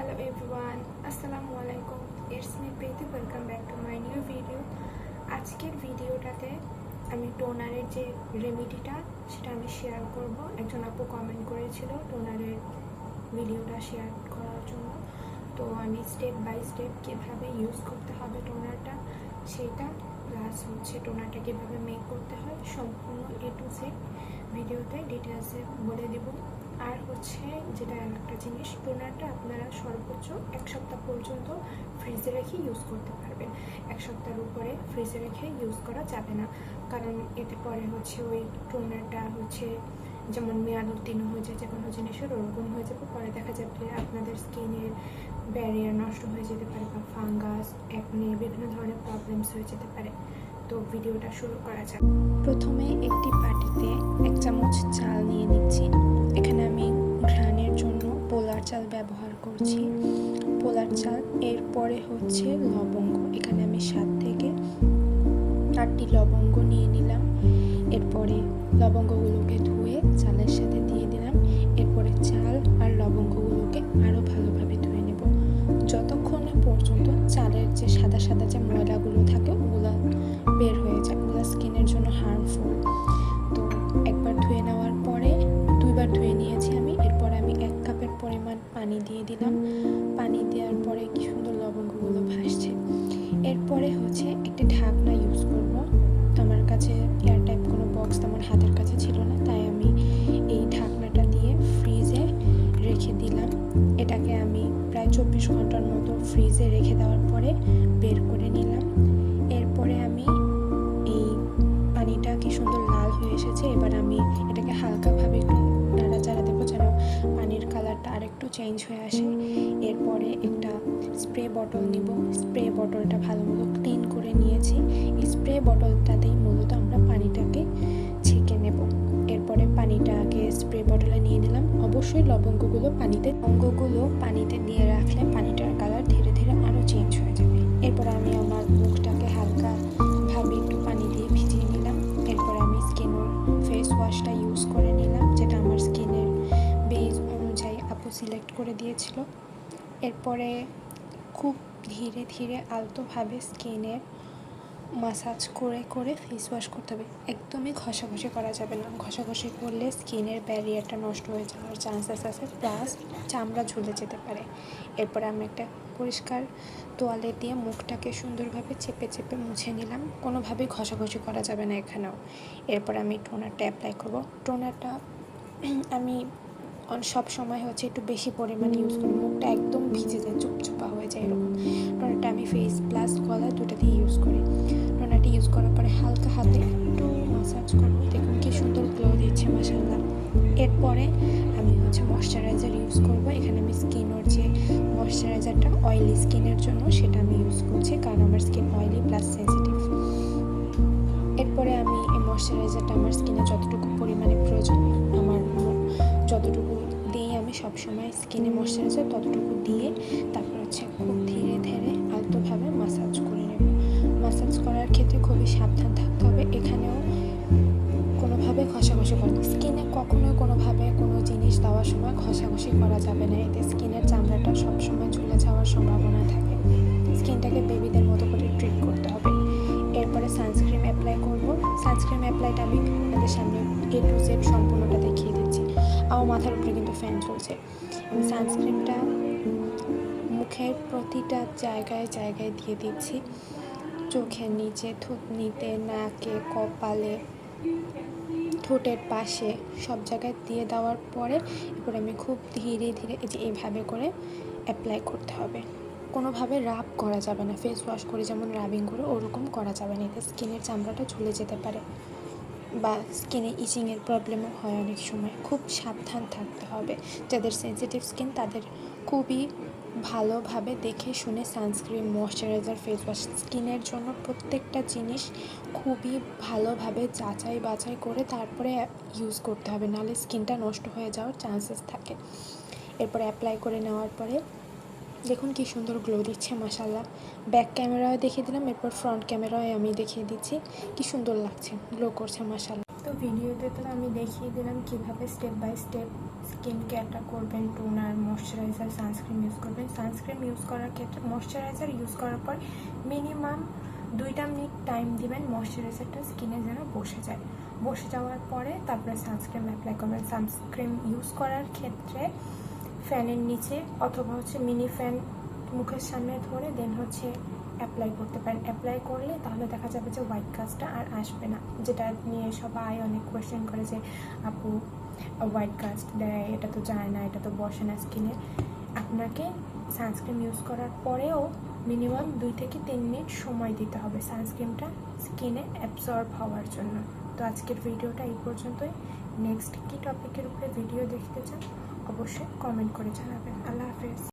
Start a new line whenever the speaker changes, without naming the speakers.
Hello everyone, আসসালামু আলাইকুম। It's me Priti, welcome back to my new video. আজকের ভিডিওটাতে আমি টোনারের যে রেমেডিটা সেটা আমি শেয়ার করব। একজন আপু কমেন্ট করেছিল টোনারের ভিডিওটা শেয়ার করার জন্য, তো আমি স্টেপ বাই স্টেপ কীভাবে ইউজ করতে হবে টোনারটা সেটা, প্লাস টোনারটা কীভাবে মেক করতে হয় সম্পূর্ণ A to Z ভিডিওতে ডিটেলসে বলে দেব। আর যেটা একটা জিনিস, টোনারটা আপনারা সর্বোচ্চ 1 সপ্তাহ পর্যন্ত ফ্রিজে রেখে ইউজ করতে পারবেন। 1 সপ্তাহের উপরে ফ্রিজে রেখে ইউজ করা যাবে না, কারণ এতে পরে ওই টোনারটা যেমন মেয়াদ উত্তীর্ণ হয়ে যায় যে কোনো জিনিসের, ওরকম হয়ে যাবে। পরে দেখা যাবে আপনাদের স্কিনের ব্যারিয়ার নষ্ট হয়ে যেতে পারে, বা ফাঙ্গাস, একনি, বিভিন্ন ধরনের প্রবলেমস হয়ে যেতে পারে। তো ভিডিওটা শুরু করা যাক। প্রথমে একটি বাটিতে 1 চামচ চাল নিয়ে নিচ্ছি। এখানে আমি ঘ্রাণের জন্য পোলার চাল ব্যবহার করছি। পোলার চাল, এরপরে লবঙ্গ। এখানে আমি 7 থেকে 8টি লবঙ্গ নিয়ে নিলাম। এরপরে লবঙ্গগুলোকে ধুয়ে চালের সাথে দিয়ে দিলাম। এরপরে চাল আর লবঙ্গগুলোকে আরও ভালোভাবে ধুয়ে নেব, যতক্ষণ না পর্যন্ত চালের যে সাদা সাদা যে ময়লাগুলো থাকে ওগুলো বের হয়ে যায়। ওগুলো স্কিনের জন্য হার্মফুল। তো একবার ধুয়ে নেওয়ার পরে 2বার ধুয়ে নিয়েছি আমি। এরপর আমি 1 কাপের পরিমাণ পানি দিয়ে দিলাম। পানি দেওয়ার পরে কি সুন্দর লবঙ্গগুলো ভাসছে। এরপরে একটি ঢাকনা ইউজ করব। আমার কাছে এয়ার টাইপ কোনো বক্স আমার হাতের কাছে ছিল না, তাই আমি এই ঢাকনাটা দিয়ে ফ্রিজে রেখে দিলাম। এটাকে আমি প্রায় 24 ঘন্টার মতো ফ্রিজে রেখে দেওয়ার পরে বের করে নিলাম। এরপরে আমি এই পানিটা কি সুন্দর লাল হয়ে এসেছে। এবার আমি এটাকে হালকাভাবে একটু নাড়াচাড়া দেবো যেন পানির কালারটা আরেকটু চেঞ্জ হয়ে আসে। এরপরে একটা স্প্রে বটল নিব। স্প্রে বটলটা ভালো মতো ক্লিন করে নিয়েছি। এই স্প্রে বটলটাতেই মূলত আমরা পানিটাকে ছেঁকে নেব। এরপরে পানিটাকে স্প্রে বটলে নিয়ে নিলাম। অবশ্যই লবঙ্গগুলো পানিতে দিয়ে রাখলে পানিটার কালার ধীরে ধীরে আরও চেঞ্জ হয়ে যাবে। এরপর আমি আমার মুখটাকে হালকাভাবে একটু পানি দিয়ে ভিজিয়ে নিলাম। এরপরে আমি ফেস ওয়াশটা ইউজ করে নিলাম, যেটা আমার স্কিনের বেজ অনুযায়ী আপু সিলেক্ট করে দিয়েছিল। এরপরে খুব ধীরে ধীরে আলতোভাবে স্কিনের মাসাজ করে করে ফেস ওয়াশ করতে হবে। একদমই ঘষাঘষি করা যাবে না। ঘষাঘষি করলে স্কিনের ব্যারিয়ারটা নষ্ট হয়ে যাওয়ার চান্সেস আছে, প্লাস চামড়া ঝুলে যেতে পারে। এরপরে আমি একটা পরিষ্কার তোয়ালে দিয়ে মুখটাকে সুন্দরভাবে চেপে চেপে মুছে নিলাম। কোনোভাবেই ঘষাঘষি করা যাবে না এখানেও। এরপর আমি টোনারটা অ্যাপ্লাই করব। টোনারটা আমি সব সময় একটু বেশি পরিমাণে ইউজ করি। মুখটা একদম ভিজে যায়, চুপচুপা হয়ে যায় এরকম। টোনারটা আমি ফেস প্লাস গলা দুটাতেই ইউজ করি। টোনারটা ইউজ করার পরে হালকা হাতে একটু মাসাজ করব। দেখুন কি সুন্দর গ্লো দিচ্ছে, মাশাআল্লাহ। এরপরে আমি ময়শ্চারাইজার ইউজ করব। এখানে আমি স্কিনের যে ময়শ্চারাইজারটা অয়েলি স্কিনের জন্য সেটা আমি ইউজ করছি, কারণ আমার স্কিন অয়েলি প্লাস সেন্সিটিভ। এরপরে আমি এই ময়শ্চারাইজারটা আমার স্কিনে যতটুকু পরিমাণে প্রয়োজন, আমার যতটুকু দিয়ে আমি সবসময় স্কিনে ময়শ্চারাইজার ততটুকু দিয়ে তারপর খুব ধীরে ধীরে আলতোভাবে মাসাজ করে নেব। মাসাজ করার ক্ষেত্রে খুবই সাবধান থাকতে হবে। এখানেও কোনোভাবে ঘষাঘষি করা, স্কিনে কখনোই কোনোভাবে কোনো জিনিস দেওয়ার সময় ঘষাঘষি করা যাবে না। এতে স্কিনের চামড়াটা সবসময় ঝুলে যাওয়ার সম্ভাবনা থাকে। স্কিনটাকে বেবিদের মতো করে ট্রিট করতে হবে। এরপরে সানস্ক্রিন অ্যাপ্লাই করব। সানস্ক্রিন অ্যাপ্লাইটা আমি আপনাদের সামনে A to Z সম্পূর্ণটা দেখিয়ে দিচ্ছি। আমার মাথার উপরে কিন্তু ফ্যান চলছে। আমি সানস্ক্রিনটা মুখের প্রতিটা জায়গায় জায়গায় দিয়ে দিচ্ছি। চোখের নিচে, থুতনিতে, নাকে, কপালে, ঠোঁটের পাশে সব জায়গায় দিয়ে দেওয়ার পরে এরপরে আমি খুব ধীরে ধীরে এইভাবে করে অ্যাপ্লাই করতে হবে। কোনোভাবে রাব করা যাবে না। ফেস ওয়াশ করে যেমন রাবিং করে ওরকম করা যাবে না, এতে স্কিনের চামড়াটা ঝুলে যেতে পারে বা স্কিনে ইচিংয়ের প্রবলেমও হয় অনেক সময়। খুব সাবধান থাকতে হবে। যাদের সেন্সিটিভ স্কিন তাদের খুবই ভালোভাবে দেখে শুনে সানস্ক্রিন, ময়শ্চারাইজার, ফেস ওয়াশ, স্কিনের জন্য প্রত্যেকটা জিনিস খুবই ভালোভাবে যাচাই বাছাই করে তারপরে ইউজ করতে হবে, নাহলে স্কিনটা নষ্ট হয়ে যাওয়ার চান্সেস থাকে। এরপরে অ্যাপ্লাই করে নেওয়ার পরে দেখুন কি সুন্দর গ্লো দিচ্ছে, মাশাআল্লাহ। ব্যাক ক্যামেরায় দেখিয়ে দিলাম, এরপর ফ্রন্ট ক্যামেরায় আমি দেখিয়ে দিচ্ছি কি সুন্দর লাগছে, গ্লো করছে, মাশাআল্লাহ। তো ভিডিওতে তো আমি দেখিয়ে দিলাম কিভাবে স্টেপ বাই স্টেপ স্কিন কেয়ারটা করবেন, টোনার, ময়শ্চারাইজার, সানস্ক্রিন ইউজ করবেন। সানস্ক্রিন ইউজ করার ক্ষেত্রে ময়শ্চারাইজার ইউজ করার পর মিনিমাম 2 মিনিট টাইম দিবেন ময়শ্চারাইজারটা স্কিনে যেন বসে যাওয়ার পরে তারপরে সানস্ক্রিন অ্যাপ্লাই করবেন। সানস্ক্রিন ইউজ করার ক্ষেত্রে ফ্যানের নিচে অথবা মিনি ফ্যান মুখের সামনে ধরে দেন অ্যাপ্লাই করতে পারেন। অ্যাপ্লাই করলে তাহলে দেখা যাবে যে হোয়াইট কাস্টটা আর আসবে না, যেটা নিয়ে সবাই অনেক কোয়েশ্চেন করে যে আপু হোয়াইট কাস্ট দেয়, এটা তো যায় না, এটা তো বসে না স্কিনে। আপনাকে সানস্ক্রিন ইউজ করার পরেও মিনিমাম 2 থেকে 3 মিনিট সময় দিতে হবে সানস্ক্রিনটা স্কিনে অ্যাবজর্ব হওয়ার জন্য। তো আজকের ভিডিওটা এই পর্যন্তই। নেক্সট কী টপিকের উপরে ভিডিও দেখতে চান অবশ্যই কমেন্ট করে জানাবেন। আল্লাহ হাফেজ।